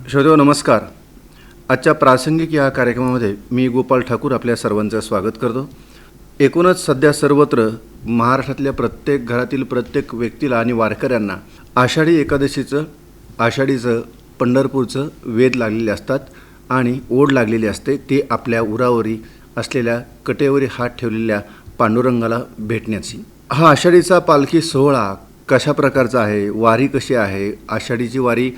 श्रोतेहो नमस्कार. आजच्या प्रासंगिक या कार्यक्रमामध्ये मी गोपाल ठाकूर आपल्या सर्वांचं स्वागत करतो. एकूणच सध्या सर्वत्र महाराष्ट्रातल्या प्रत्येक घरातील प्रत्येक व्यक्तीला आणि वारकऱ्यांना आषाढी एकादशीचं आषाढीचं पंढरपूरचं वेध लागलेले असतात आणि ओढ लागलेली असते. ते आपल्या उरावरी असलेल्या कटेवरी हात ठेवलेल्या पांडुरंगाला भेटण्याची. हा आषाढीचा पालखी सोहळा कशा प्रकारचा आहे, वारी कशी आहे, आषाढीची वारी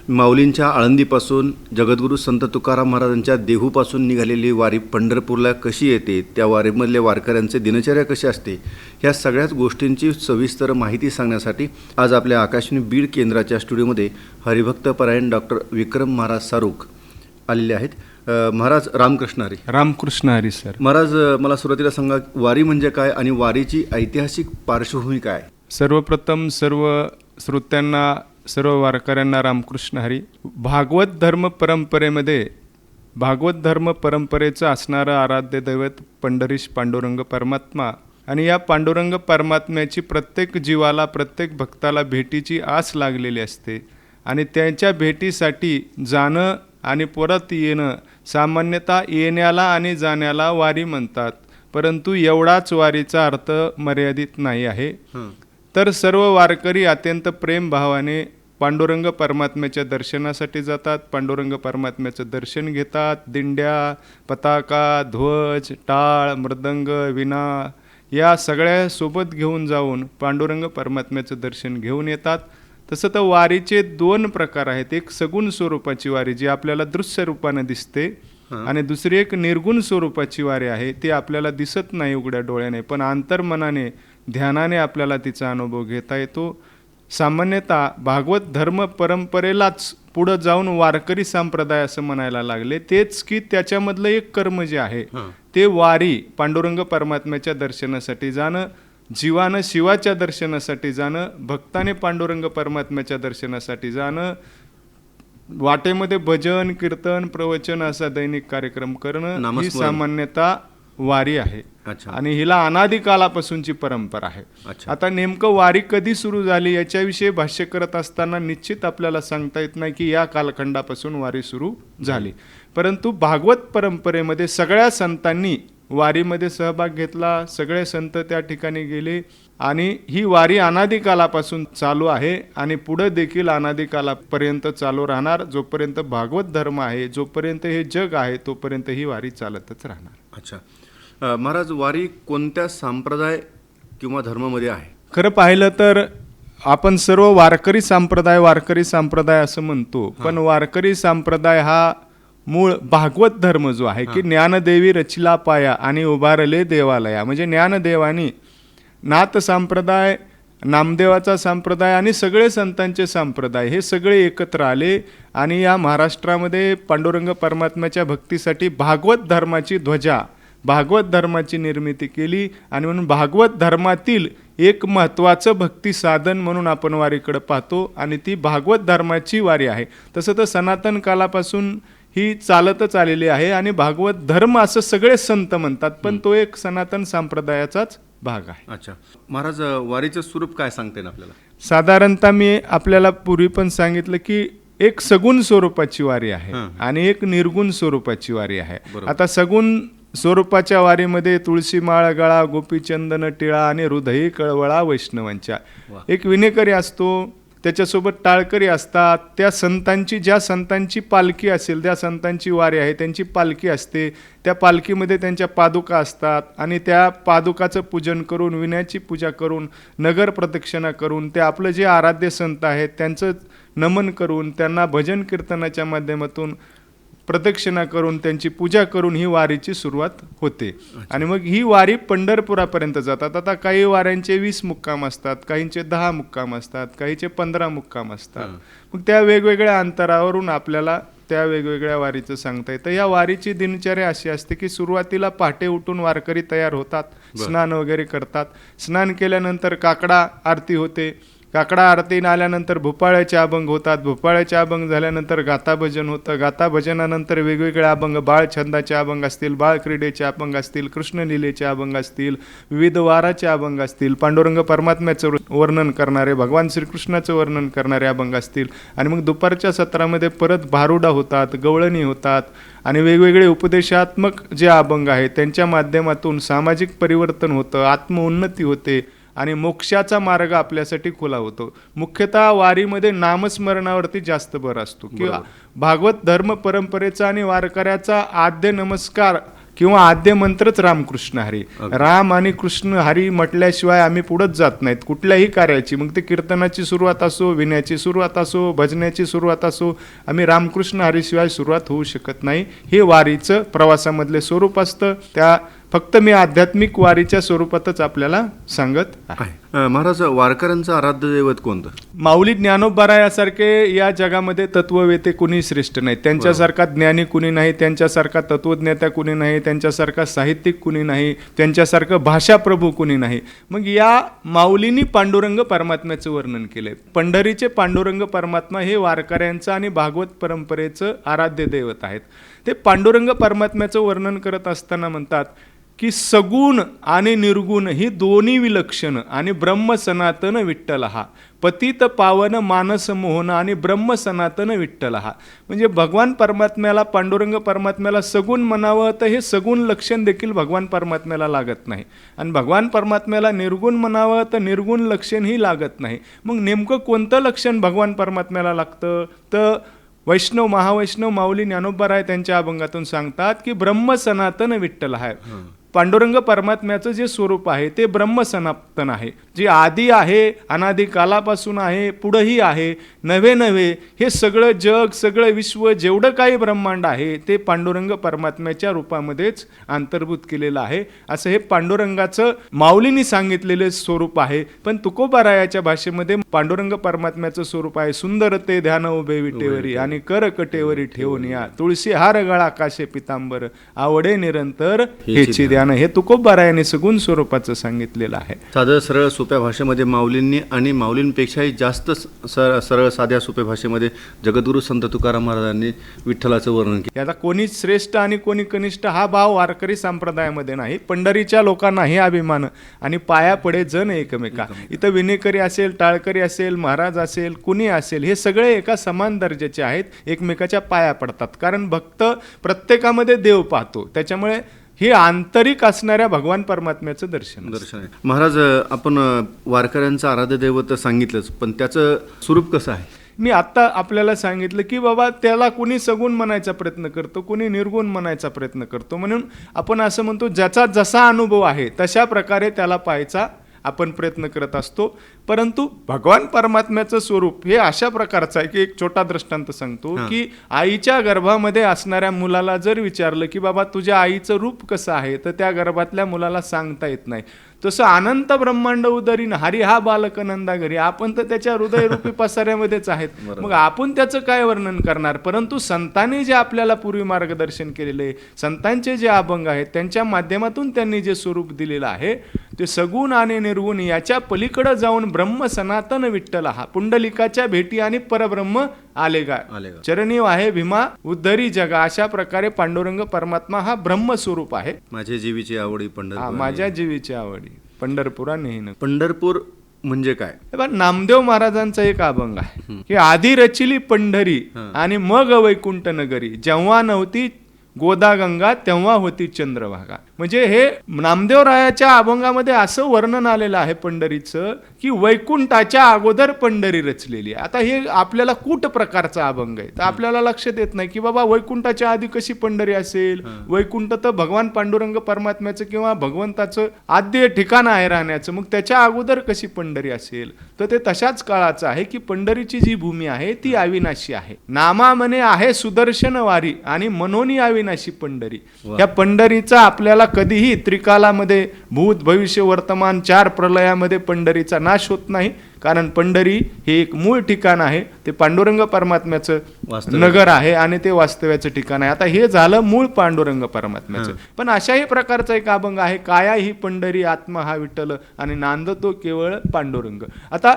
माऊलींच्या आळंदीपासून जगद्गुरू संत तुकाराम महाराजांच्या देहूपासून निघालेली वारी पंढरपूरला कशी येते, त्या वारीमधल्या वारकऱ्यांचे दिनचर्या कशी असते, ह्या सगळ्याच गोष्टींची सविस्तर माहिती सांगण्यासाठी आज आपल्या आकाशवाणी बीड केंद्राच्या स्टुडिओमध्ये हरिभक्तपरायण डॉक्टर विक्रम महाराज सारूक आलेले आहेत. महाराज रामकृष्ण हरी. रामकृष्ण हरी सर. महाराज, मला सुरुवातीला सांगा, वारी म्हणजे काय आणि वारीची ऐतिहासिक पार्श्वभूमी काय? सर्वप्रथम सर्व श्रोत्यांना, सर्व वारकऱ्यांना रामकृष्ण हरी. भागवत धर्म परंपरेचं असणारं आराध्य दैवत पंढरीश पांडुरंग परमात्मा, आणि या पांडुरंग परमात्म्याची प्रत्येक जीवाला, प्रत्येक भक्ताला भेटीची आस लागलेली असते आणि त्यांच्या भेटीसाठी जाणं आणि परत येणं, सामान्यतः येण्याला आणि जाण्याला वारी म्हणतात. परंतु एवढाच वारीचा अर्थ मर्यादित नाही आहे. तर सर्व वारकरी अत्यंत प्रेमभावाने पांडुरंग परमात्म्याच्या दर्शनासाठी जातात. पांडुरंग परमात्म्याचं दर्शन घेतात. दिंड्या, पताका, ध्वज, टाळ, मृदंग, विणा या सगळ्या सोबत घेऊन जाऊन पांडुरंग परमात्म्याचं दर्शन घेऊन येतात. तसं तर वारीचे दोन प्रकार आहेत. एक सगुण स्वरूपाची वारी जी आपल्याला दृश्य रूपाने दिसते, आणि दुसरी एक निर्गुण स्वरूपाची वारी आहे. ती आपल्याला दिसत नाही उघड्या डोळ्याने, पण अंतर्मनाने, ध्यानाने आपल्याला तिचा अनुभव घेता येतो. सामान्यतः भागवत धर्म परंपरेलाच पुढं जाऊन वारकरी संप्रदाय असं म्हणायला लागले. तेच की त्याच्यामधलं एक कर्म जे आहे ते वारी, पांडुरंग परमात्म्याच्या दर्शनासाठी जाणं, जीवानं शिवाच्या दर्शनासाठी जाणं, भक्ताने पांडुरंग परमात्म्याच्या दर्शनासाठी जाणं, वाटेमध्ये भजन, कीर्तन, प्रवचन असा दैनिक कार्यक्रम करणं, ही सामान्यतः वारी आहे. आणि हिला अनादी कालापासूनची परंपरा आहे. आता नेमकं वारी कधी सुरू झाली याच्याविषयी भाष्य करत असताना निश्चित आपल्याला सांगता येत नाही की या कालखंडापासून वारी सुरू झाली. परंतु भागवत परंपरेमध्ये सगळ्या संतांनी वारीमध्ये सहभाग घेतला. सगळे संत त्या ठिकाणी गेले आणि ही वारी अनादी कालापासून चालू आहे आणि पुढे देखील अनादी कालापर्यंत चालू राहणार. जोपर्यंत भागवत धर्म आहे, जोपर्यंत हे जग आहे, तोपर्यंत ही वारी चालतच राहणार. अच्छा महाराज, वारी कोणत्या संप्रदाय किंवा धर्मामध्ये आहे? खरं पाहिलं तर आपण सर्व वारकरी संप्रदाय असं म्हणतो, पण वारकरी संप्रदाय हा मूळ भागवत धर्म जो आहे की ज्ञानदेवी रचिला पाया आणि उभारले देवालया, म्हणजे ज्ञानदेवानी नाथ संप्रदाय, नामदेवाचा संप्रदाय आणि सगळे संतांचे संप्रदाय हे सगळे एकत्र आले आणि या महाराष्ट्रामध्ये पांडुरंग परमात्म्याच्या भक्तीसाठी भागवत धर्माची ध्वजा, भागवत धर्माची निर्मिती केली. आणि म्हणून भागवत धर्मातील एक महत्त्वाचं भक्ती साधन म्हणून आपण वारीकडे पाहतो आणि ती भागवत धर्माची वारी आहे. तसं तर सनातन कालापासून ही चालतच आलेली आहे आणि भागवत धर्म असं सगळे संत म्हणतात, पण तो एक सनातन संप्रदायाचाच भाग आहे. अच्छा महाराज, वारीचं स्वरूप काय सांगते ना आपल्याला? साधारणतः मी आपल्याला पूर्वी पण सांगितलं की एक सगुण स्वरूपाची वारी आहे आणि एक निर्गुण स्वरूपाची वारी आहे. आता सगुण स्वरूपाच्या वारीमध्ये तुळशी माळ गळा, गोपीचंदन टिळा आणि हृदयी कळवळा वैष्णवांच्या. एक विनेकरी असतो, त्याच्यासोबत टाळकरी असतात. त्या संतांची, ज्या संतांची पालखी असेल, त्या संतांची वारी आहे, त्यांची पालखी असते. त्या पालखीमध्ये त्यांच्या पादुका असतात आणि त्या पादुकाचं पूजन करून, विण्याची पूजा करून, नगर प्रदक्षिणा करून, ते आपलं जे आराध्य संत आहेत त्यांचं नमन करून, त्यांना भजन कीर्तनाच्या माध्यमातून प्रदक्षिणा करून, त्यांची पूजा करून ही वारीची सुरुवात होते. आणि मग ही वारी पंढरपुरापर्यंत जातात. आता काही वाऱ्यांचे 20 मुक्काम असतात, काहींचे 10 मुक्काम असतात, काहीचे 15 मुक्काम असतात. मग त्या वेगवेगळ्या अंतरावरून आपल्याला त्या वेगवेगळ्या वारीचं सांगता येतं. या वारीची दिनचर्या अशी असते की सुरुवातीला पहाटे उठून वारकरी तयार होतात, स्नान वगैरे करतात. स्नान केल्यानंतर काकडा आरती होते. काकडा आरतीनं आल्यानंतर भोपाळ्याचे अभंग होतात, भोपाळ्याचे अभंग झाल्यानंतर गाथा भजन होतं, गाथा भजनानंतर वेगवेगळे अभंग, बाळ छंदाचे अभंग असतील, बाळ क्रीडेचे अभंग असतील, कृष्णलीलेचे अभंग असतील, विविध वाराचे अभंग असतील, पांडुरंग परमात्म्याचं वर्णन करणारे, भगवान श्रीकृष्णाचं वर्णन करणारे अभंग असतील आणि मग दुपारच्या सत्रामध्ये परत भारुडा होतात, गवळणी होतात आणि वेगवेगळे उपदेशात्मक जे अभंग आहेत त्यांच्या माध्यमातून सामाजिक परिवर्तन होतं, आत्मउन्नती होते आणि मोक्षाचा मार्ग आपल्यासाठी खुला होतो. मुख्यतः वारीमध्ये नामस्मरणावरती जास्त भर असतो किंवा भागवत धर्म परंपरेचा आणि वारकऱ्याचा आद्य नमस्कार किंवा आद्य मंत्रच रामकृष्ण हरी. राम आणि कृष्ण हरी म्हटल्याशिवाय आम्ही पुढंच जात नाहीत कुठल्याही कार्याची. मग ते कीर्तनाची सुरुवात असो, विण्याची सुरुवात असो, भजनाची सुरुवात असो, आम्ही रामकृष्ण हरीशिवाय सुरुवात होऊ शकत नाही. हे वारीचं प्रवासामधले स्वरूप असतं. त्या फक्त मी आध्यात्मिक वारीच्या स्वरूपातच आपल्याला सांगत आहे. महाराज, वारकऱ्यांचं आराध्य दैवत कोणतं? माऊली ज्ञानोबा यासारखे या जगामध्ये तत्ववेते कुणी श्रेष्ठ नाही. त्यांच्यासारखा ज्ञानी कुणी नाही, त्यांच्यासारखा तत्वज्ञता कुणी नाही, त्यांच्यासारखा साहित्यिक कुणी नाही, त्यांच्यासारखं भाषाप्रभू कुणी नाही. मग या माऊलींनी पांडुरंग परमात्म्याचं वर्णन केलंय. पंढरीचे पांडुरंग परमात्मा हे वारकऱ्यांचं आणि भागवत परंपरेचं आराध्य दैवत आहेत. ते पांडुरंग परमात्म्याचं वर्णन करत असताना म्हणतात की सगुण आणि निर्गुण ही दोन्ही विलक्षण आणि ब्रह्म सनातन विठ्ठल हा, पतित पावन मानस मोहन आणि ब्रह्म सनातन विठ्ठल हा. म्हणजे भगवान परमात्म्याला, पांडुरंग परमात्म्याला सगुण म्हणावं तर हे सगुण लक्षण देखील भगवान परमात्म्याला लागत नाही आणि भगवान परमात्म्याला निर्गुण म्हणावं तर निर्गुण लक्षणही लागत नाही. मग नेमकं कोणतं लक्षण भगवान परमात्म्याला लागतं? तर वैष्णव महावैष्णव माऊली ज्ञानोबा त्यांच्या अभंगातून सांगतात की ब्रह्म सनातन विठ्ठल आहे. पांडुरंग परमात्म्याचं जे स्वरूप आहे ते ब्रह्म सनातन आहे, जे आधी आहे, अनादी कालापासून आहे, पुढंही आहे, नव्हे हे सगळं जग, सगळं विश्व, जेवढं काही ब्रह्मांड आहे ते पांडुरंग परमात्म्याच्या रूपामध्येच अंतर्भूत केलेलं आहे. असं हे पांडुरंगाचं माऊलींनी सांगितलेले स्वरूप आहे. पण तुकोबारायाच्या भाषेमध्ये पांडुरंग परमात्म्याचं स्वरूप आहे सुंदर ते ध्यान उभे विटेवरी आणि कर कटेवरी ठेवून या, तुळशी हार गळा आकाशे पितांबर, आवडे निरंतर हेची ध्यान. हे तुकोबारायाने सगुण स्वरूपाचं सांगितलेलं आहे. साधं सरळ सोप्या भाषेमध्ये माऊलींनी आणि माऊलींपेक्षाही जास्त सरळ साध्या सोप्या भाषेमध्ये जगद्गुरू संत तुकाराम महाराजांनी विठ्ठलाचं वर्णन केलं. आता कोणी श्रेष्ठ आणि कोणी कनिष्ठ हा भाव वारकरी संप्रदायामध्ये नाही. पंढरीच्या लोकांना हे अभिमान आणि पाया पडे जण एकमेका. इथं विनेकरी असेल, टाळकरी असेल, महाराज असेल, कुणी असेल, हे सगळे एका समान दर्जाचे आहेत, एकमेकाच्या पाया पडतात. कारण भक्त प्रत्येकामध्ये देव पाहतो, त्याच्यामुळे हे आंतरिक असणाऱ्या भगवान परमात्म्याचं दर्शन आहे. महाराज, आपण वारकऱ्यांचं आराध्य दैवत सांगितलंच, पण त्याचं स्वरूप कसं आहे? मी आत्ता आपल्याला सांगितलं की बाबा त्याला कुणी सगुण म्हणायचा प्रयत्न करतो, कुणी निर्गुण म्हणायचा प्रयत्न करतो. म्हणून आपण असं म्हणतो ज्याचा जसा अनुभव आहे तशा प्रकारे त्याला पाहायचा आपण प्रयत्न करत असतो. परंतु भगवान परमात्म्याचं स्वरूप हे अशा प्रकारचं आहे की एक छोटा दृष्टांत सांगतो की आईच्या गर्भामध्ये असणाऱ्या मुलाला जर विचारलं की बाबा तुझ्या आईचं रूप कसं आहे, तर त्या गर्भातल्या मुलाला सांगता येत नाही. तसं अनंत ब्रह्मांड उदरीन हरी हा बालक नंदा घरी, आपण तर त्याच्या हृदयरूपी पसाऱ्यामध्येच आहेत. मग आपण त्याचं काय वर्णन करणार? परंतु संतांनी जे आपल्याला पूर्वी मार्गदर्शन केलेले, संतांचे जे अभंग आहेत त्यांच्या माध्यमातून त्यांनी जे स्वरूप दिलेलं आहे ते सगुण आणि निर्गुण याच्या पलीकडे जाऊन ब्रह्म सनातन विठ्ठल हा, पुंडलिकाच्या भेटी आणि परब्रह्म आलेगा, चरणी आहे भीमा उद्धरी जगा, अशा प्रकारे पांडुरंग परमात्मा हा ब्रह्मस्वरूप आहे. माझ्या जीवीची आवडी पंढरपूर, माझ्या जीवीची आवडी पंढरपुरा नेहन. पंढरपूर म्हणजे काय? नामदेव महाराजांचा एक अभंग आहे की आधी रचिली पंढरी आणि मग वैकुंठ नगरी, जेव्हा नव्हती गोदा गंगा तेव्हा होती चंद्रभागा. म्हणजे हे नामदेवरायाच्या अभंगामध्ये असं वर्णन आलेलं आहे पंढरीचं की वैकुंठाच्या अगोदर पंढरी रचलेली आहे. आता हे आपल्याला कुठ प्रकारचा अभंग आहे तर आपल्याला लक्षात येत नाही की बाबा वैकुंठाच्या आधी कशी पंढरी असेल. वैकुंठ तर भगवान पांडुरंग परमात्म्याचं किंवा भगवंताचं आद्य ठिकाण आहे राहण्याचं, मग त्याच्या अगोदर कशी पंढरी असेल. तर ते तशाच काळाचं आहे की पंढरीची जी भूमी आहे ती अविनाशी आहे. नामा म्हणे आहे सुदर्शन वारी आणि मनोनी अविनाशी पंढरी. या पंढरीचा आपल्याला कधीही त्रिकालामध्ये भूत भविष्य वर्तमान 4 प्रलयामध्ये पंढरीचा नाश होत नाही. कारण पंढरी हे एक मूळ ठिकाण आहे, ते पांडुरंग परमात्म्याचं वास्तव्य. नगर आहे आणि ते वास्तव्याचं ठिकाण आहे. आता हे झालं मूळ पांडुरंग परमात्म्याचं. पण अशाही प्रकारचा एक अभंग आहे, काया ही पंढरी आत्मा हा विठ्ठल आणि नांदतो केवळ पांडुरंग. आता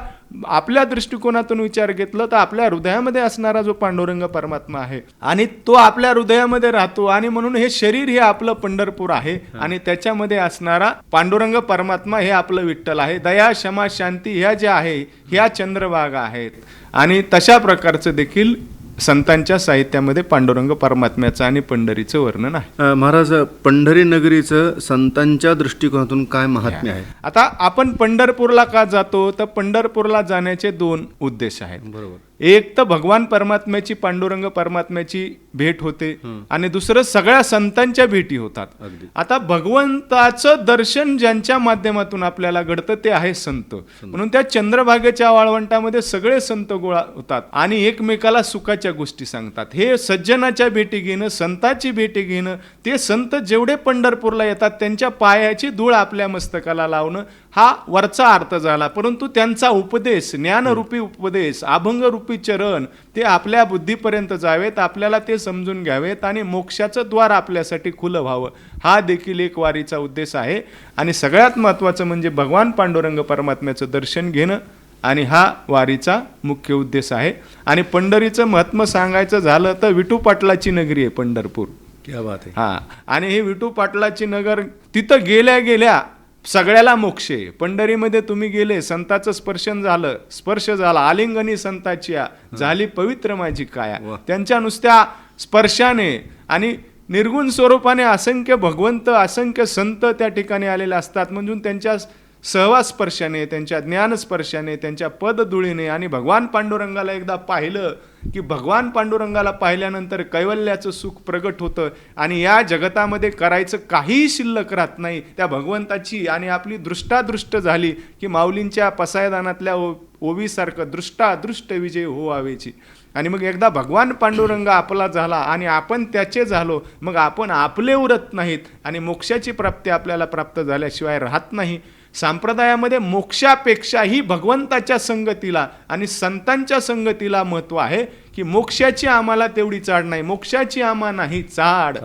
आपल्या दृष्टिकोनातून विचार घेतला तर आपल्या हृदयामध्ये असणारा जो पांडुरंग परमात्मा आहे आणि तो आपल्या हृदयामध्ये राहतो, आणि म्हणून हे शरीर हे आपलं पंढरपूर आहे आणि त्याच्यामध्ये असणारा पांडुरंग परमात्मा हे आपलं विठ्ठल आहे. दया क्षमा शांती ह्या ज्या आहे ह्या चंद्रभागा आहेत. आणि तशा प्रकारचं देखील संतांच्या साहित्यामध्ये पांडुरंग परमात्म्याचं आणि पंढरीचं वर्णन आहे. महाराज, पंढरी नगरीचं संतांच्या दृष्टिकोनातून काय महात्म्य आहे? आता आपण पंढरपूरला का जातो, तर पंढरपूरला जाण्याचे 2 उद्देश आहेत. बरोबर. एक तर भगवान परमात्म्याची, पांडुरंग परमात्म्याची भेट होते आणि दुसरं सगळ्या संतांच्या भेटी होतात. अगदी. आता भगवंताचं दर्शन ज्यांच्या माध्यमातून आपल्याला घडतं ते आहे संत. म्हणून त्या चंद्रभागेच्या वाळवंटामध्ये सगळे संत गोळा होतात आणि एकमेकाला सुखाच्या गोष्टी सांगतात. हे सज्जनाच्या भेटी घेणं, संतांची भेटी घेणं, ते संत जेवढे पंढरपूरला येतात त्यांच्या पायाची धूळ आपल्या मस्तकाला लावणं हा वरचा अर्थ झाला. परंतु त्यांचा उपदेश, ज्ञानरूपी उपदेश, अभंगरूपी चरण ते आपल्या बुद्धीपर्यंत जावेत, आपल्याला ते समजून घ्यावेत आणि मोक्षाचं द्वार आपल्यासाठी खुलं व्हावं, हा देखील एक वारीचा उद्देश आहे. आणि सगळ्यात महत्त्वाचं म्हणजे भगवान पांडुरंग परमात्म्याचं दर्शन घेणं, आणि हा वारीचा मुख्य उद्देश आहे. आणि पंढरीचं महत्त्व सांगायचं झालं तर विठू पाटलाची नगरी आहे पंढरपूर. क्या बात आहे. हा, आणि हे विठू पाटलाची नगर, तिथं गेल्या गेल्या सगळ्याला मोक्ष आहे. पंढरीमध्ये तुम्ही गेले, संताचं स्पर्श झाला, आलिंगनी संताची झाली पवित्र माझी काया. त्यांच्या नुसत्या स्पर्शाने आणि निर्गुण स्वरूपाने असंख्य भगवंत, असंख्य संत त्या ठिकाणी आलेले असतात. म्हणून त्यांच्या सहवास स्पर्शाने, त्यांच्या ज्ञानस्पर्शाने, त्यांच्या पदधुळीने आणि भगवान पांडुरंगाला एकदा पाहिलं की भगवान पांडुरंगाला पाहिल्यानंतर कैवल्याचं सुख प्रगट होतं आणि या जगतामध्ये करायचं काहीही शिल्लक राहत नाही त्या भगवंताची. आणि आपली दृष्टादृष्ट झाली की माऊलींच्या पसायदानातल्या ओवीसारखं दृष्टादृष्ट विजय होवावेची. आणि मग एकदा भगवान पांडुरंग आपला झाला आणि आपण त्याचे झालो, मग आपण आपले उरत नाहीत आणि मोक्षाची प्राप्ती आपल्याला प्राप्त झाल्याशिवाय राहत नाही. संप्रदायामध्ये मोक्षापेक्षाही भगवंताच्या संगतीला आणि संतांच्या संगतीला महत्त्व आहे. की मोक्षाची आम्हाला तेवढी चाड नाही, मोक्षाची आम्हा नाही चाड,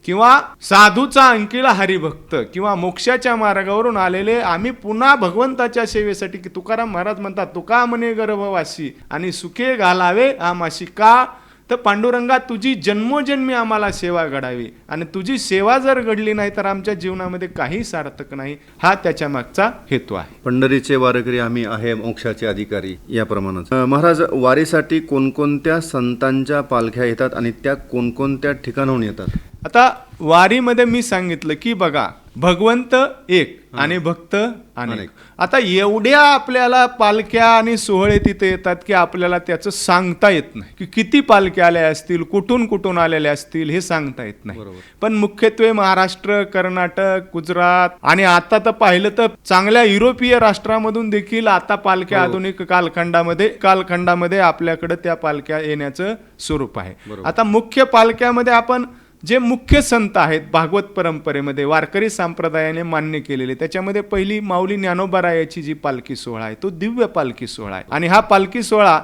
किंवा साधूचा अंकिला हरिभक्त, किंवा मोक्षाच्या मार्गावरून आलेले आम्ही पुन्हा भगवंताच्या सेवेसाठी, की तुकाराम महाराज म्हणतात, तुका म्हणे गर्भवासी आणि सुखे घालावे आमाशी. का तर पांडुरंगा तुझी जन्मोजन्मी आम्हाला सेवा घडावी, आणि तुझी सेवा जर घडली नाही तर आमच्या जीवनामध्ये काही सार्थक नाही, हा त्याच्या मागचा हेतू आहे. पंढरीचे वारकरी आम्ही आहे, मोक्षाचे अधिकारी, याप्रमाणेच. महाराज, वारीसाठी कोणकोणत्या संतांच्या पालख्या येतात आणि त्या कोणकोणत्या ठिकाणाहून येतात? आता वारीमध्ये मी सांगितलं की बघा, भगवंत एक आणि भक्त अनेक. आता एवढ्या आपल्याला पालख्या आणि सोहळे तिथे येतात की आपल्याला त्याचं सांगता येत नाही की किती पालख्या आल्या असतील, कुठून कुठून आलेल्या असतील, हे सांगता येत नाही. पण मुख्यत्वे महाराष्ट्र, कर्नाटक, गुजरात आणि आता तर पाहिलं तर चांगल्या युरोपीय राष्ट्रामधून देखील आता पालख्या आधुनिक कालखंडामध्ये आपल्याकडे त्या पालख्या येण्याचं स्वरूप आहे. आता मुख्य पालख्यामध्ये आपण जे मुख्य संत आहेत भागवत परंपरेमध्ये वारकरी संप्रदायाने मान्य केलेले, त्याच्यामध्ये पहिली माऊली ज्ञानोबारायाची जी पालखी सोहळा आहे तो दिव्य पालखी सोहळा आहे. आणि हा पालखी सोहळा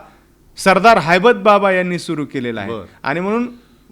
सरदार हैबत बाबा यांनी सुरू केलेला आहे. आणि म्हणून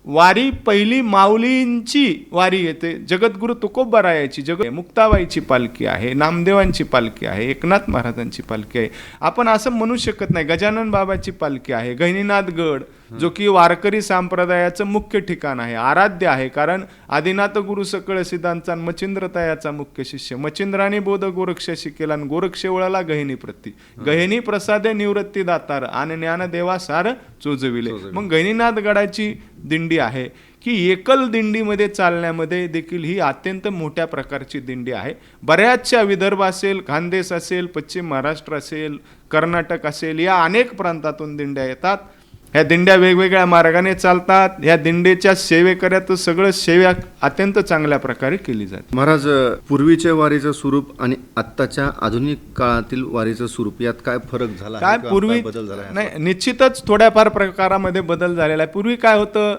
वारी पहिली माऊलींची वारी येते. जगद्गुरु तुकोबारायाची, मुक्ताबाईची पालखी आहे, नामदेवांची पालखी आहे, एकनाथ महाराजांची पालखी आहे. आपण असं म्हणू शकत नाही. गजानन बाबाची पालखी आहे, गहिनीनाथ गड जो की वारकरी संप्रदायाचं मुख्य ठिकाण आहे, आराध्य आहे. कारण आदिनाथ गुरु सकळ सिद्धांचा मच्छिंद्रतायाचा मुख्य शिष्य, मच्छिंद्राने बोध गोरक्ष शिकेला आणि गोरक्ष वळला गहिनी प्रती, गहिनी प्रसादे निवृत्ती दातार आणि ज्ञानदेवा सार चोजविले. मग गहिनीनाथ गडाची दिंडी आहे की एकल दिंडीमध्ये चालण्यामध्ये देखील ही अत्यंत मोठ्या प्रकारची दिंडी आहे. बऱ्याचशा विदर्भ असेल, खानदेश असेल, पश्चिम महाराष्ट्र असेल, कर्नाटक असेल, या अनेक प्रांतातून दिंड्या येतात. ह्या दिंड्या वेगवेगळ्या मार्गाने चालतात. ह्या दिंडीच्या सेवेकऱ्यात सगळं सेवा अत्यंत चांगल्या प्रकारे केली जाते. महाराज, पूर्वीच्या वारीचं स्वरूप आणि आत्ताच्या आधुनिक काळातील वारीचं स्वरूप यात काय फरक झाला? काय पूर्वी बदल झाला? नाही, निश्चितच थोड्याफार प्रकारामध्ये बदल झालेला आहे. पूर्वी काय होतं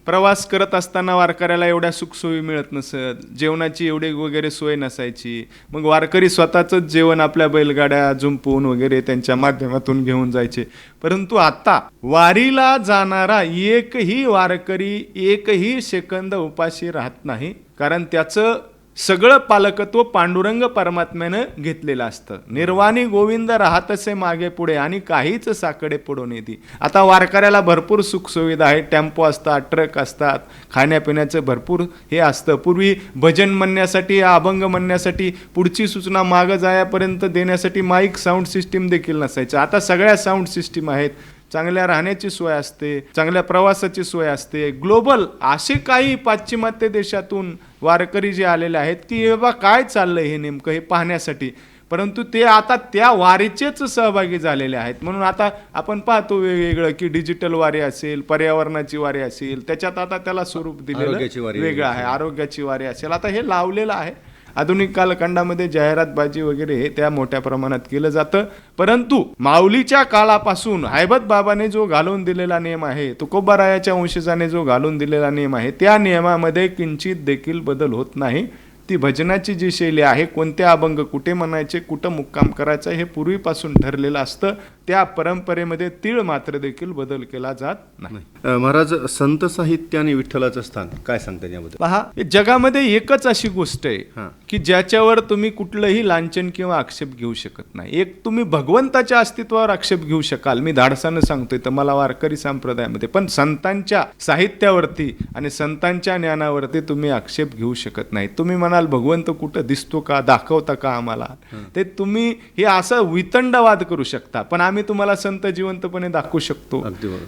प्रवास करत असताना वारकऱ्याला एवढ्या सुखसोयी मिळत नसत, जेवणाची एवढी वगैरे सोय नसायची. मग वारकरी स्वतःचंच जेवण आपल्या बैलगाड्या जुंपून वगैरे त्यांच्या माध्यमातून घेऊन जायचे. परंतु आता वारीला जाणारा एकही वारकरी एकही सेकंद उपाशी राहत नाही, कारण त्याचं सगळं पालकत्व पांडुरंग परमात्म्यानं घेतलेलं असतं. निर्वाणी गोविंद राहतसे मागे पुढे आणि काहीच साकडे पडून येते. आता वारकऱ्याला भरपूर सुखसुविधा आहेत, टेम्पो असतात, ट्रक असतात, खाण्यापिण्याचं भरपूर हे असतं. पूर्वी भजन म्हणण्यासाठी, अभंग म्हणण्यासाठी पुढची सूचना मागं जायापर्यंत देण्यासाठी माईक साऊंड सिस्टीम देखील नसायचं. आता सगळ्या साऊंड सिस्टीम आहेत. चांगल्या राहण्याची सोय असते, चांगल्या प्रवासाची सोय असते. ग्लोबल असे काही पाश्चिमात्य देशातून वारकरी जे आलेले आहेत की हे बा काय चाललंय हे नेमकं हे पाहण्यासाठी, परंतु ते आता त्या वारीचेच सहभागी झालेले आहेत. म्हणून आता आपण पाहतो वेगवेगळं की डिजिटल वारी असेल, पर्यावरणाची वारी असेल, त्याच्यात आता त्याला स्वरूप दिलेलं वेगळं आहे. आरोग्याची वारी असेल, आता हे लावलेलं आहे. आधुनिक कालखंडामध्ये जाहिरातबाजी वगैरे हे त्या मोठ्या प्रमाणात केलं जातं. परंतु माऊलीच्या काळापासून हैबत बाबाने जो घालून दिलेला नियम आहे, तुकोबारायाच्या वंशजाने जो घालून दिलेला नियम आहे, त्या नियमामध्ये किंचित देखील बदल होत नाही. ती भजनाची जी शैली आहे, कोणते अभंग कुठे म्हणायचे, कुठं मुक्काम करायचा, हे पूर्वीपासून ठरलेलं असतं. त्या परंपरेमध्ये तीळ मात्र देखील बदल केला जात नाही. महाराज, संत साहित्य आणि विठ्ठलाचं स्थान काय सांगता याबद्दल? पहा, जगामध्ये एकच अशी गोष्ट आहे की ज्याच्यावर तुम्ही कुठलंही लांछन किंवा आक्षेप घेऊ शकत नाही. एक तुम्ही भगवंताच्या अस्तित्वावर आक्षेप घेऊ शकाल, मी धाडसानं सांगतोय तर मला वारकरी संप्रदायामध्ये, पण संतांच्या साहित्यावरती आणि संतांच्या ज्ञानावरती तुम्ही आक्षेप घेऊ शकत नाही. तुम्ही म्हणाल भगवंत कुठं दिसतो का, दाखवता का आम्हाला, ते तुम्ही हे असं वितंडवाद करू शकता, पण आम्ही तुम्हाला संत जिवंतपणे दाखवू शकतो.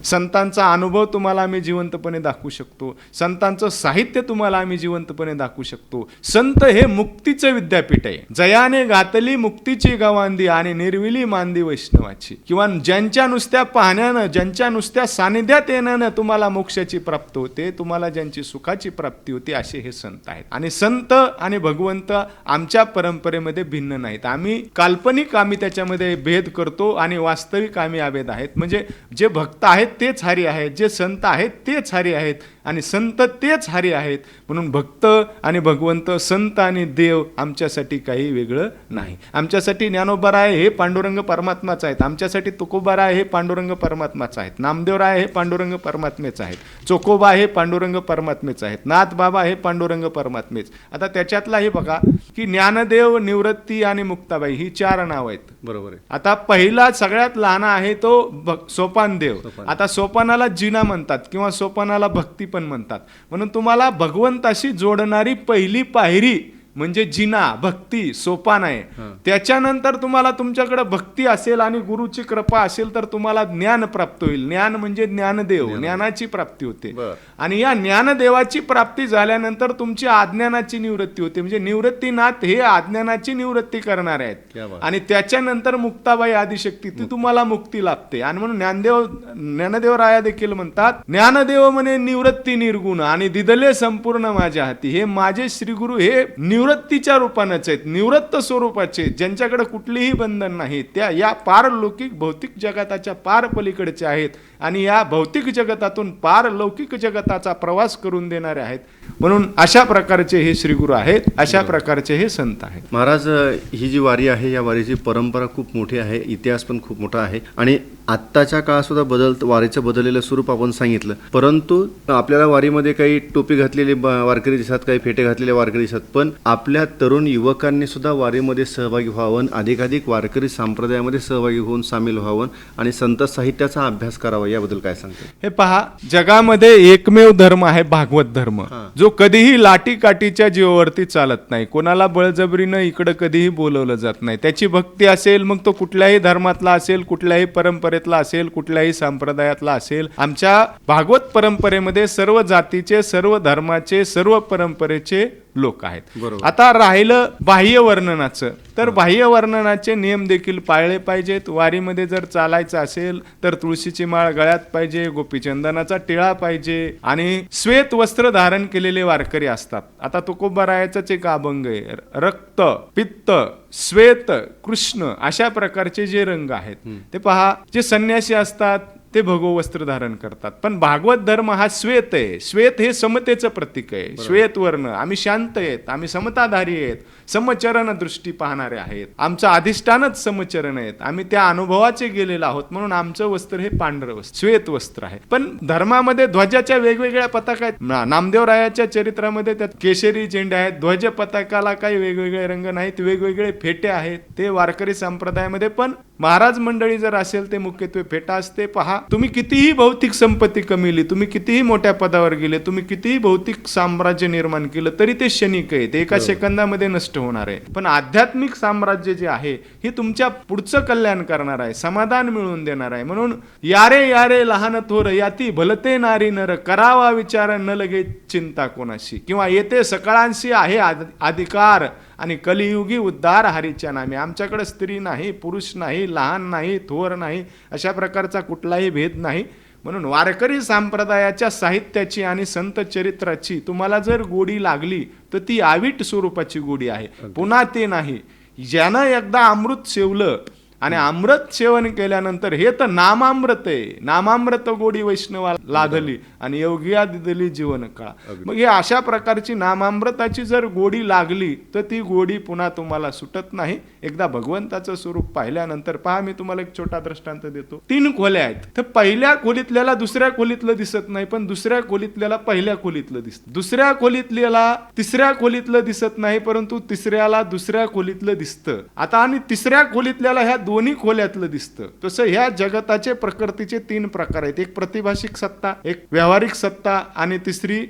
संतांचा अनुभव तुम्हाला आम्ही जिवंतपणे दाखवू शकतो. संतांचं साहित्य तुम्हाला आम्ही जिवंतपणे दाखवू शकतो. संत हे मुक्तीचं विद्यापीठ आहे. जयाने घातली मुक्तीची गवांदी आणि निर्विली मांदी वैष्णवाची. किंवा ज्यांच्या नुसत्या पाहण्यानं, ज्यांच्या नुसत्या सानिध्यात येण्यानं तुम्हाला मोक्षाची प्राप्ती होते, तुम्हाला ज्यांची सुखाची प्राप्ती होते, असे हे संत आहेत. आणि संत आणि भगवंत आमच्या परंपरेमध्ये भिन्न नाहीत. आम्ही काल्पनिक आम्ही त्याच्यामध्ये भेद करतो आणि वास्तविक आम्ही अभेद आहेत. म्हणजे जे भक्त आहेत तेच हरी आहेत, जे संत आहेत तेच हरी आहेत, आणि संत तेच हरी आहेत. म्हणून भक्त आणि भगवंत, संत आणि देव आमच्यासाठी काही वेगळं नाही. आमच्यासाठी ज्ञानोबाराय हे पांडुरंग परमात्माच आहेत. आमच्यासाठी तुकोबाराय हे पांडुरंग परमात्माच आहेत. नामदेवराय हे पांडुरंग परमात्मेच आहेत. चोकोबा हे पांडुरंग परमात्मेच आहेत. नाथ बाबा हे पांडुरंग परमात्मेच. आता त्याच्यातला हे बघा की ज्ञानदेव, निवृत्ती आणि मुक्ताबाई ही 4 नाव आहेत. बरोबर आहे. आता पहिला सगळ्यात लहान आहे तो सोपान देव. आता सोपानाला जिना म्हणतात किंवा सोपानाला भक्ती पण म्हणतात. म्हणून तुम्हाला भगवंताशी जोडणारी पहिली पायरी म्हणजे जिना, भक्ती, सोपान आहे. त्याच्यानंतर तुम्हाला तुमच्याकडे भक्ती असेल आणि गुरुची कृपा असेल तर तुम्हाला ज्ञान प्राप्त होईल. ज्ञान म्हणजे ज्ञानदेव, ज्ञानाची प्राप्ती होते. आणि या ज्ञानदेवाची प्राप्ती झाल्यानंतर तुमची अज्ञानाची निवृत्ती होते. म्हणजे निवृत्तीनाथ हे अज्ञानाची निवृत्ती करणार आहेत. आणि त्याच्यानंतर मुक्ताबाई आदिशक्ती, ती तुम्हाला मुक्ती लाभते. आणि म्हणून ज्ञानदेवराया देखील म्हणतात, ज्ञानदेव म्हणे निवृत्ती निर्गुण आणि दिदले संपूर्ण माझ्या हाती. हे माझे श्रीगुरु हे निवृत्तीच्या रूपानेच आहेत, निवृत्त स्वरूपाचे, ज्यांच्याकडे कुठलीही बंधन नाही. त्या या पारलौकिक भौतिक जगताच्या पार पलीकडचे आहेत आणि या भौतिक जगतातून पारलौकिक जगताचा प्रवास करून देणारे आहेत. म्हणून अशा प्रकारचे हे श्रीगुरु आहेत, अशा प्रकारचे हे संत आहेत. महाराज, ही जी वारी आहे या वारीची परंपरा खूप मोठी आहे, इतिहास पण खूप मोठा आहे आणि आत्ताच्या काळात सुद्धा वारीचं बदललेलं स्वरूप आपण सांगितलं. परंतु आपल्याला वारीमध्ये काही टोपी घातलेले वारकरी दिसतात, काही फेटे घातलेले वारकरी दिसतात. पण आपल्या तरुण युवकांनी सुद्धा वारीमध्ये सहभागी व्हावं, अधिकाधिक वारकरी संप्रदायामध्ये सहभागी होऊन सामील व्हावं आणि संत साहित्याचा अभ्यास करावा, याबद्दल काय सांगते? हे पहा, जगामध्ये एकमेव धर्म आहे भागवत धर्म, जो कधीही लाटीकाठीच्या जीवावरती चालत नाही. कोणाला बळजबरीनं इकडं कधीही बोलवलं जात नाही. त्याची भक्ती असेल मग तो कुठल्याही धर्मातला असेल, कुठल्याही परंपरेतला असेल, कुठल्याही संप्रदायातला असेल. आमच्या भागवत परंपरेमध्ये सर्व जातीचे, सर्व धर्माचे, सर्व परंपरेचे लोक आहेत. आता राहिलं बाह्य वर्णनाचं, तर बाह्य वर्णनाचे नियम देखील पाळले पाहिजेत. वारीमध्ये जर चालायचं असेल तर तुळशीची माळ गळ्यात पाहिजे, गोपीचंदनाचा टिळा पाहिजे आणि श्वेत वस्त्र धारण केलेले वारकरी असतात. आता तुकोबारायाचाच एक अभंग आहे, रक्त, पित्त, श्वेत, कृष्ण अशा प्रकारचे जे रंग आहेत ते पहा. जे संन्यासी असतात ते भगव वस्त्र धारण करतात. पण भागवत धर्म हा श्वेत आहे. श्वेत हे समतेचं प्रतीक आहे. श्वेत वर्ण, आम्ही शांत आहेत, आम्ही समताधारी आहेत, समचरण दृष्टी पाहणारे आहेत, आमचं अधिष्ठानच समचरण आहेत, आम्ही त्या अनुभवाचे गेलेलो आहोत, म्हणून आमचं वस्त्र हे पांढरं वस्त्र, श्वेत वस्त्र आहे. पण धर्मामध्ये ध्वजाच्या वेगवेगळ्या पताका आहेत. नामदेवरायाच्या चरित्रामध्ये त्यात केशरी झेंडे आहेत. ध्वज पताकाला काही वेगवेगळे रंग नाहीत, वेगवेगळे फेटे आहेत. ते वारकरी संप्रदायामध्ये पण महाराज मंडळी जर असेल ते मुख्यत्वे फेटा असते. पहा, तुम्ही कितीही भौतिक संपत्ती कमिली, तुम्ही कितीही मोठ्या पदावर गेले, तुम्ही कितीही भौतिक साम्राज्य निर्माण केलं, तरी ते क्षणिक आहे, ते एका सेकंदामध्ये नष्ट होणार आहे. पण आध्यात्मिक साम्राज्य जे आहे हे तुमच्या पुढचं कल्याण करणार आहे, समाधान मिळवून देणार आहे. म्हणून यारे यारे लहान थोर याती भलते नारी नर, करावा विचार न लगे चिंता कोणाशी, किंवा येते सकाळांशी आहे अधिकार आणि कलियुगी उद्धार हरीच्या नामे. आमच्याकडे स्त्री नाही, पुरुष नाही, लहान नाही, थोर नाही, अशा प्रकारचा कुठलाही भेद नाही. म्हणून वारकरी संप्रदायाच्या साहित्याची आणि संत चरित्राची तुम्हाला जर गोडी लागली तर ती आविट स्वरूपाची गोडी आहे, पुन्हा ते नाही. ज्यानं एकदा अमृत सेवलं आणि अमृत सेवन केल्यानंतर हे तर नामामृत आहे, नामामृत गोडी वैष्णवा लाधली आणि योगिया दिदली जीवन काळ. मग हे अशा प्रकारची नामामृताची जर गोडी लागली तर ती गोडी पुन्हा तुम्हाला सुटत नाही. एकदा भगवंताचं स्वरूप पाहिल्यानंतर पहा, मी तुम्हाला एक छोटा दृष्टांत देतो. 3 खोल्या आहेत, तर पहिल्या खोलीतल्याला दुसऱ्या खोलीतलं दिसत नाही, पण दुसऱ्या खोलीतल्याला पहिल्या खोलीतलं दिसतं. दुसऱ्या खोलीतल्याला तिसऱ्या खोलीतलं दिसत नाही, परंतु तिसऱ्याला दुसऱ्या खोलीतलं दिसतं. आता आणि तिसऱ्या खोलीतल्याला ह्या दोन्ही खोल्यातलं दिसतं. तसं ह्या जगताचे प्रकृतीचे 3 प्रकार आहेत. एक प्रतिभाषिक सत्ता, एक व्यावहारिक सत्ता आणि तिसरी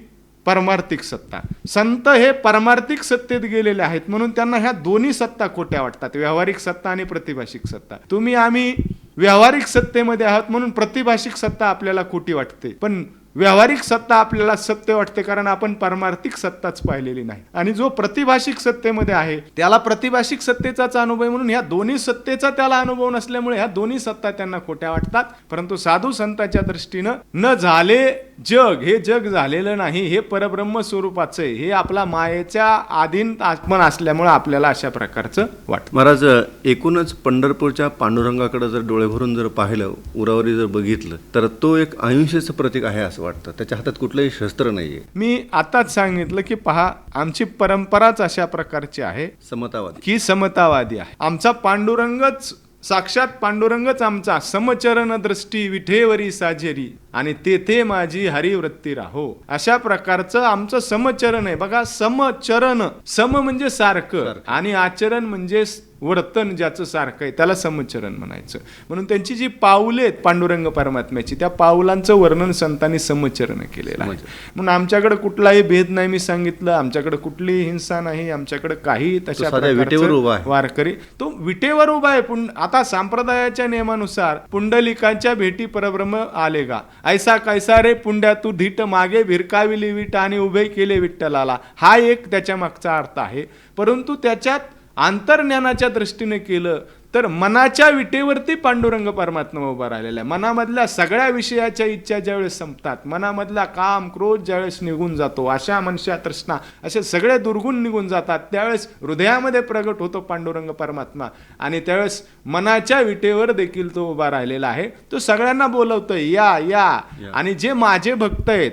परमार्थिक सत्ता. संत हे परमार्थिक सत्तेत गेलेले आहेत, म्हणून त्यांना ह्या दोन्ही सत्ता खोट्या वाटतात, व्यावहारिक सत्ता आणि प्रतिभाषिक सत्ता. तुम्ही आम्ही व्यावहारिक सत्तेमध्ये आहात म्हणून प्रतिभाषिक सत्ता आपल्याला खोटी वाटते, पण व्यावहारिक सत्ता आपल्याला सत्य वाटते, कारण आपण परमार्थिक सत्ताच पाहिलेली नाही. आणि जो प्रतिभाषिक सत्तेमध्ये आहे त्याला प्रतिभाषिक सत्तेचाच अनुभव आहे, म्हणून ह्या दोन्ही सत्तेचा त्याला अनुभव नसल्यामुळे ह्या दोन्ही सत्ता त्यांना खोट्या वाटतात. परंतु साधू संतांच्या दृष्टीनं न झाले जग, हे जग झालेलं नाही, हे परब्रह्म स्वरूपाचं आहे, हे आपला मायेच्या आधीन आत्मन असल्यामुळे आपल्याला अशा प्रकारचं वाटतं. महाराज, एकूणच पंढरपूरच्या पांडुरंगाकडे जर डोळे भरून जर पाहिलं, उरावरी जर बघितलं, तर तो एक अहिंसेचं प्रतीक आहे असं वाटतं. त्याच्या हातात कुठलंही शस्त्र नाहीये. मी आताच सांगितलं की पहा, आमची परंपराच अशा प्रकारची आहे, समतावादी की समतावादी आहे. आमचा पांडुरंगच, साक्षात पांडुरंगच आमचा समचरण दृष्टी विठेवरी साजेरी आणि तेथे माझी हरिवृत्ती राहो, अशा प्रकारचं आमचं समचरण आहे. बघा, समचरण, सम म्हणजे सारखं आणि आचरण म्हणजे वर्तन ज्याचं सारखं आहे त्याला समचरण म्हणायचं. म्हणून त्यांची जी पाऊले आहेत पांडुरंग परमात्म्याची, त्या पाऊलांचं वर्णन संतांनी समचरण केलेलं आहे. म्हणून आमच्याकडे कुठलाही भेद नाही, मी सांगितलं, आमच्याकडे कुठलीही हिंसा नाही, आमच्याकडे काही तशा प्रकारचं वारकरी तो विटेवर उभा आहे. आता संप्रदायाच्या नियमानुसार पुंडलिकाच्या भेटी परब्रह्म आले गा, ऐसा कैसा रे पुंड्या तू धीट मागे भिरकाविली विट आणि उभे केले विठ्ठलाला, हा एक त्याच्या मागचा अर्थ आहे. परंतु त्याच्यात अंतर्ज्ञानाच्या दृष्टीने केलं तर मनाच्या विटेवरती पांडुरंग परमात्मा उभा राहिलेला आहे. मनामधल्या सगळ्या विषयाच्या इच्छा ज्यावेळेस संपतात, मनामधला काम क्रोध ज्यावेळेस निघून जातो, आशा मनशा तृष्णा असे सगळे दुर्गुण निघून जातात, त्यावेळेस हृदयामध्ये प्रगट होतो पांडुरंग परमात्मा आणि त्यावेळेस मनाच्या विटेवर देखील तो उभा राहिलेला आहे. तो सगळ्यांना बोलवतोय, या या. आणि जे माझे भक्त आहेत,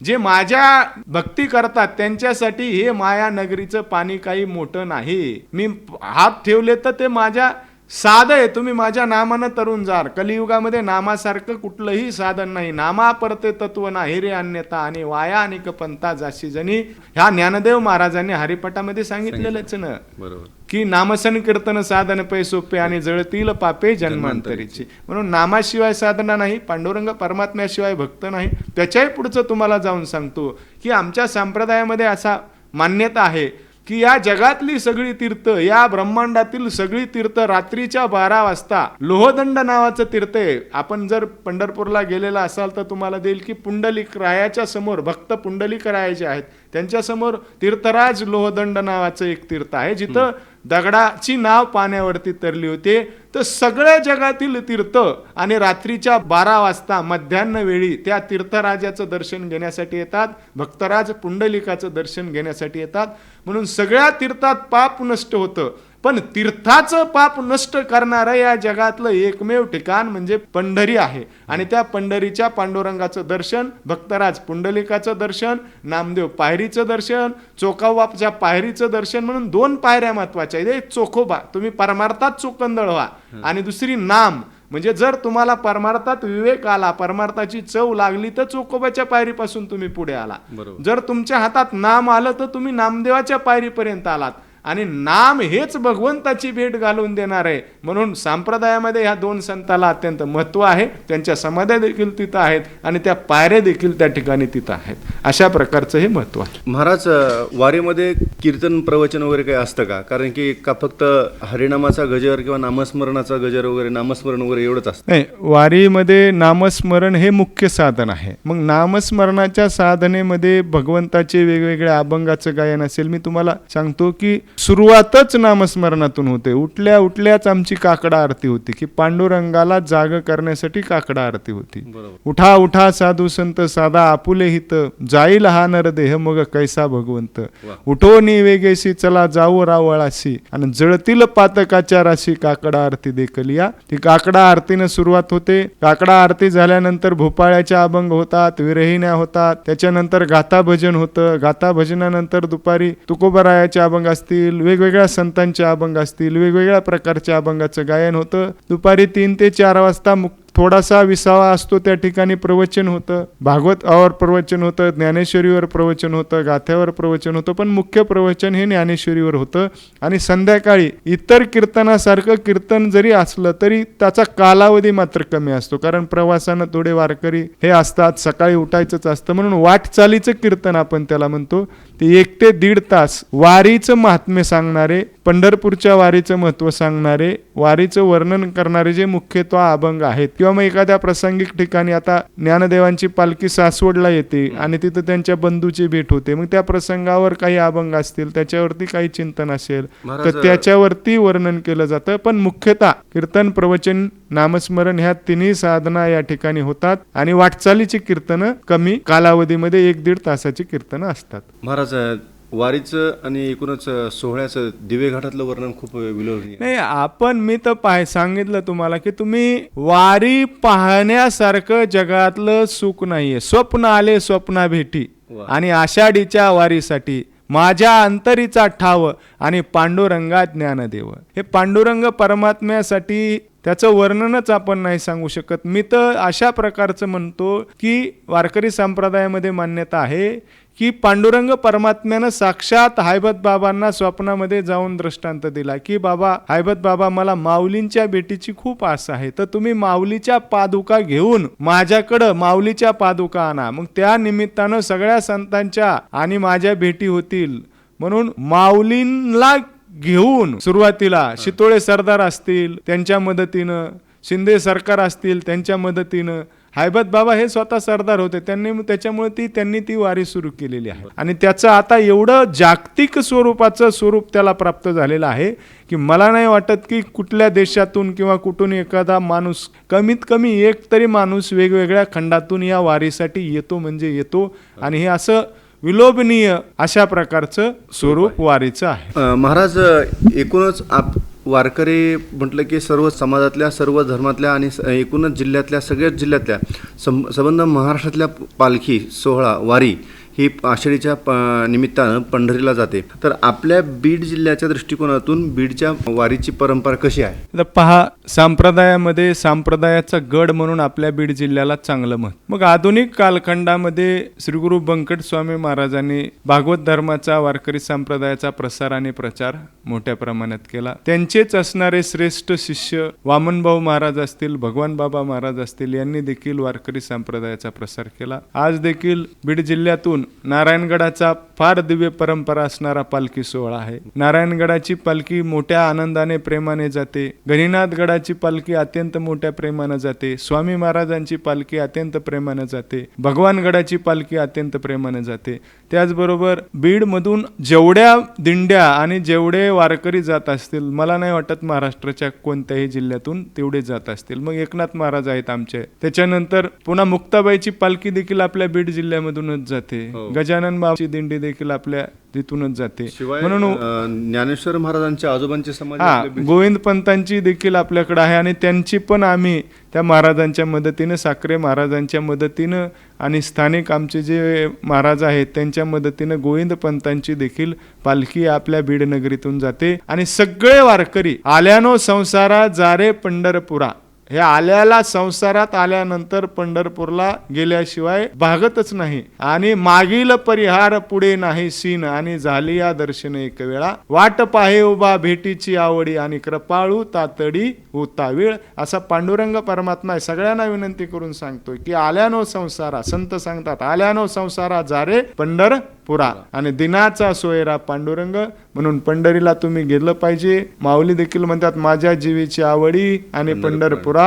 जे माझ्या भक्ती करतात, त्यांच्यासाठी हे माया नगरीचं पाणी काही मोठं नाही. मी हात ठेवले तर ते माझ्या साध आहे, तुम्ही माझ्या नामानं तरुण जार. कलियुगामध्ये नामासारखं कुठलंही साधन नाही. नामा परते तत्व नाही रे अन्यथा आणि वाया अनेक पंथा जाशी जनी, ह्या ज्ञानदेव महाराजांनी हरिपाठामध्ये सांगितलेलंच ना, बरोबर, की नामसन कीर्तन साधन पै सोपे आणि जळतील पापे जन्मांतरीची. म्हणून नामाशिवाय साधना नाही, पांडुरंग परमात्म्याशिवाय भक्त नाही. त्याच्याही पुढचं तुम्हाला जाऊन सांगतो की आमच्या संप्रदायामध्ये असा मान्यता आहे की या जगातली सगळी तीर्थ, या ब्रह्मांडातील सगळी तीर्थ रात्रीच्या 12 वाजता लोहदंड नावाचं तीर्थ आहे. आपण जर पंढरपूरला गेलेला असाल तर तुम्हाला देईल की पुंडलिक रायाच्या समोर भक्त पुंडलिक रायाचे आहेत, त्यांच्या समोर तीर्थराज लोहदंड नावाचं एक तीर्थ आहे, जिथं दगडाची नाव पाण्यावरती तरली होते. तर सगळ्या जगातील तीर्थ आणि रात्रीच्या 12 वाजता मध्यान्ह वेळी त्या तीर्थराजाचं दर्शन घेण्यासाठी येतात, भक्तराज पुंडलिकाचं दर्शन घेण्यासाठी येतात. म्हणून सगळ्या तीर्थात पाप नष्ट होतं. पण तीर्थाचं पाप नष्ट करणारं या जगातलं एकमेव ठिकाण म्हणजे पंढरी आहे. आणि त्या पंढरीच्या पांडुरंगाचं दर्शन, भक्तराज पुंडलिकाचं दर्शन, नामदेव पायरीचं दर्शन, चोखोबाच्या पायरीचं दर्शन म्हणून 2 पायऱ्या महत्वाच्या आहेत. एक चोखोबा, तुम्ही परमार्थात चोखंदळ व्हा, आणि दुसरी नाम. म्हणजे जर तुम्हाला परमार्थात विवेक आला, परमार्थाची चव लागली, तर चोखोबाच्या पायरीपासून तुम्ही पुढे आला. जर तुमच्या हातात नाम आलं तर तुम्ही नामदेवाच्या पायरीपर्यंत आलात. आणि नाम हेच भगवंताची भेट घालून देणार आहे. म्हणून संप्रदायामध्ये ह्या 2 संताला अत्यंत महत्व आहे. त्यांच्या समाध्या देखील तिथं आहेत आणि त्या पायऱ्या देखील त्या ठिकाणी तिथं आहेत. अशा प्रकारचं हे महत्व आहे. महाराज, वारीमध्ये कीर्तन प्रवचन वगैरे काही असतं का? कारण की का फक्त हरिनामाचा गजर किंवा नामस्मरणाचा गजर वगैरे, नामस्मरण वगैरे एवढंच असतं? नाही, वारीमध्ये नामस्मरण हे मुख्य साधन आहे. मग नामस्मरणाच्या साधनेमध्ये भगवंताचे वेगवेगळ्या अभंगाचं गायन असेल. मी तुम्हाला सांगतो की सुरुवातच नामस्मरणातून होते. उठल्या उठल्याच आमची काकडा आरती होती, की पांडुरंगाला जाग करण्यासाठी काकडा आरती होती. उठा उठा साधू संत, साधा आपुले हित, जाईल हा नरदेह मग कैसा भगवंत, उठो नि वेगेशी चला जाऊ रावळाशी, आणि जळतील पातकाच्या राशी काकडा आरती देखलिया. ती काकडा आरतीनं सुरुवात होते. काकडा आरती झाल्यानंतर भोपाळ्याच्या अभंग होतात, विरहिण्या होतात, त्याच्यानंतर गाथा भजन होतं. गाथा भजनानंतर दुपारी तुकोबरायाचे अभंग असतील, वेगवेगळ्या संतांचे अभंग असतील, वेगवेगळ्या प्रकारच्या अभंगाचं गायन होतं. दुपारी 3 ते 4 वाजता थोडासा विसावा असतो, त्या ठिकाणी प्रवचन होतं. भागवतावर प्रवचन होतं, ज्ञानेश्वरीवर प्रवचन होतं, गाथ्यावर प्रवचन होतं, पण मुख्य प्रवचन हे ज्ञानेश्वरीवर होतं. आणि संध्याकाळी इतर कीर्तनासारखं कीर्तन जरी असलं तरी त्याचा कालावधी मात्र कमी असतो, कारण प्रवासानं थोडे वारकरी हे असतात, सकाळी उठायचंच असतं, म्हणून वाटचालीचं कीर्तन आपण त्याला म्हणतो. ते 1 ते 1.5 तास वारीचं महात्म्य सांगणारे, पंढरपूरच्या वारीचं महत्व सांगणारे, वारीचं वर्णन करणारे जे मुख्यत्व अभंग आहेत. किंवा मग एखाद्या प्रासंगिक ठिकाणी, आता ज्ञानदेवांची पालखी सासवडला येते आणि तिथं त्यांच्या बंधूची भेट होते, मग त्या प्रसंगावर काही अभंग असतील, त्याच्यावरती काही चिंतन असेल तर त्याच्यावरती वर्णन केलं जातं. पण मुख्यतः कीर्तन, प्रवचन, नामस्मरण ह्या 3 साधना या ठिकाणी होतात. आणि वाटचालीची कीर्तनं कमी कालावधीमध्ये 1-1.5 तासाची कीर्तनं असतात. महाराज, वारीचं आणि एकूणच सोहळ्याचं दिवे घाटातलं वर्णन खूप विलोभनीय नाही. मी तर सांगितलं तुम्हाला की तुम्ही वारी पाहण्यासारखं जगातलं सुख नाहीये. स्वप्न आले स्वप्ना भेटी, आणि आषाढीच्या वारीसाठी माझ्या अंतरीचा ठाव, आणि पांडुरंगा ज्ञानदेव. हे पांडुरंग परमात्म्यासाठी त्याचं वर्णनच आपण नाही सांगू शकत. मी तर अशा प्रकारचं म्हणतो की वारकरी संप्रदायामध्ये मान्यता आहे की पांडुरंग परमात्म्यानं साक्षात हैबत बाबांना स्वप्नामध्ये जाऊन दृष्टांत दिला की बाबा, हैबत बाबा, मला माऊलींच्या भेटीची खूप आस आहे, तर तुम्ही माऊलीच्या पादुका घेऊन माझ्याकडं माऊलीच्या पादुका आणा. मग त्या निमित्तानं सगळ्या संतांच्या आणि माझ्या भेटी होतील. म्हणून माऊलींना घेऊन सुरुवातीला शितोळे सरदार असतील त्यांच्या मदतीनं, शिंदे सरकार असतील त्यांच्या मदतीनं, हैबत बाबा हे स्वतः सरदार होते, त्यांनी ती वारी सुरू केलेली आहे. आणि त्याचं आता एवढं जागतिक स्वरूपाचं स्वरूप त्याला प्राप्त झालेलं आहे की मला नाही वाटत की कुठल्या देशातून किंवा कुठून एखादा माणूस, कमीत कमी एक तरी माणूस वेगवेगळ्या खंडातून या वारीसाठी येतो म्हणजे येतो. आणि हे असं विलोभनीय अशा प्रकारचं स्वरूप वारीचं आहे. महाराज, एकूणच वारकरी म्हटलं की सर्व समाजातल्या, सर्व धर्मातल्या आणि एकूणच जिल्ह्यातल्या, सगळ्याच जिल्ह्यातल्या संबंध महाराष्ट्रातल्या पालखी सोहळा, वारी ही आषाढीच्या निमित्तानं पंढरीला जाते. तर आपल्या बीड जिल्ह्याच्या दृष्टिकोनातून बीडच्या वारीची परंपरा कशी आहे? तर पहा, संप्रदायामध्ये संप्रदायाचा गड म्हणून आपल्या बीड जिल्ह्याला चांगलं मत. मग आधुनिक कालखंडामध्ये श्री गुरु बंकट स्वामी महाराजांनी भागवत धर्माचा, वारकरी संप्रदायाचा प्रसार आणि प्रचार मोठ्या प्रमाणात केला. त्यांचेच असणारे श्रेष्ठ शिष्य वामनभाऊ महाराज असतील, भगवान बाबा महाराज असतील, यांनी देखील वारकरी संप्रदायाचा प्रसार केला. आज देखील बीड जिल्ह्यातून नारायणगडाचा फार दिव्य परंपरा असणारा पालखी सोहळा आहे. नारायणगडाची पालखी मोठ्या आनंदाने, प्रेमाने जाते. गणिनाथ गडाची पालखी अत्यंत मोठ्या प्रेमाने जाते. स्वामी महाराजांची पालखी अत्यंत प्रेमाने जाते. भगवान गडाची पालखी अत्यंत प्रेमाने जाते. त्याचबरोबर बीड मधून जेवढ्या दिंड्या आणि जेवढे वारकरी जात असतील, मला नाही वाटत महाराष्ट्राच्या कोणत्याही जिल्ह्यातून तेवढे जात असतील. मग एकनाथ महाराज आहेत आमचे, त्याच्यानंतर पुन्हा मुक्ताबाईची पालखी देखील आपल्या बीड जिल्ह्यामधूनच जाते. आहे. गजानन बाबाची दिंडी देखील आपल्या तिथूनच जाते. शिवाय म्हणून ज्ञानेश्वर महाराजांच्या आजोबांचे समाधी हा आपल्या गोविंद पंतांची देखील आपल्याकडे आहे आणि त्यांची पण आम्ही त्या महाराजांच्या मदतीनं, साखरे महाराजांच्या मदतीनं आणि स्थानिक आमचे जे महाराज आहेत त्यांच्या मदतीनं गोविंद पंतांची देखील पालखी आपल्या बीड नगरीतून जाते. आणि सगळे वारकरी आल्यानो संसारा जारे पंढरपुरा, हे आल्याला संसारात आल्यानंतर पंढरपूरला गेल्याशिवाय भागतच नाही. आणि मागील परिहार पुढे नाही सीन, आणि झाली या दर्शन एक वेळा, वाट पाहे उभा भेटीची आवडी, आणि कृपाळू तातडी होतावीळ. असा पांडुरंग परमात्मा आहे. सगळ्यांना विनंती करून सांगतोय की आल्यानो संसारा, संत सांगतात आल्यानो संसारा जारे पंढरपुरा, आणि दिनाचा सोयरा पांडुरंग. म्हणून पंढरीला तुम्ही गेलं पाहिजे. माऊली देखील म्हणतात माझ्या जीवीची आवडी आणि पंढरपुरा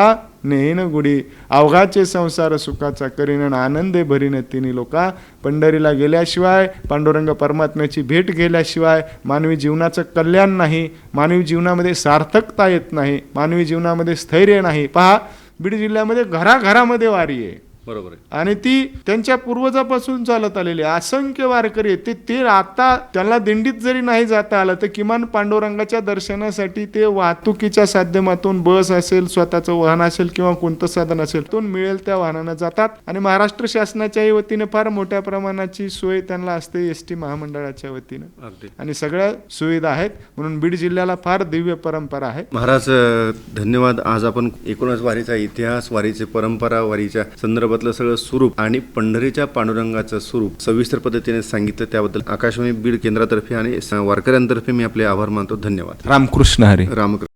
नेन गुडी, अवघाचे संसार सुखाचा करीन आनंदे भरीन तिन्ही लोका. पंढरीला गेल्याशिवाय, पांडुरंग परमात्म्याची भेट घेतल्याशिवाय मानवी जीवनाचं कल्याण नाही, मानवी जीवनामध्ये सार्थकता येत नाही, मानवी जीवनामध्ये स्थैर्य नाही. पहा, बीड जिल्ह्यामध्ये घराघरामध्ये वारी आहे. बरोबर आहे. आणि ती त्यांच्या पूर्वजापासून चालत आलेली असंख्य वारकरी आहेत. ते आता त्यांना दिंडीत जरी नाही जाता आलं तर किमान पांडुरंगाच्या दर्शनासाठी ते वाहतुकीच्या माध्यमातून, बस असेल, स्वतःचं वाहन असेल किंवा कोणतं साधन असेल, तो मिळेल त्या वाहनानं जातात. आणि महाराष्ट्र शासनाच्याही वतीने फार मोठ्या प्रमाणाची सोय त्यांना असते, एसटी महामंडळाच्या वतीनं, अगदी. आणि सगळ्या सुविधा आहेत. म्हणून बीड जिल्ह्याला फार दिव्य परंपरा आहे. महाराज धन्यवाद. आज आपण एकूणच वारीचा इतिहास, वारीची परंपरा, वारीच्या संदर्भातलं सगळं स्वरूप आणि पंढरीच्या पांडुरंगाचं स्वरूप सविस्तर पद्धतीने सांगितलं. त्याबद्दल आकाशवाणी बीड केंद्रातर्फे आणि वारकऱ्यांतर्फे मी आपले आभार मानतो. धन्यवाद. रामकृष्ण हरी. रामकृष्ण.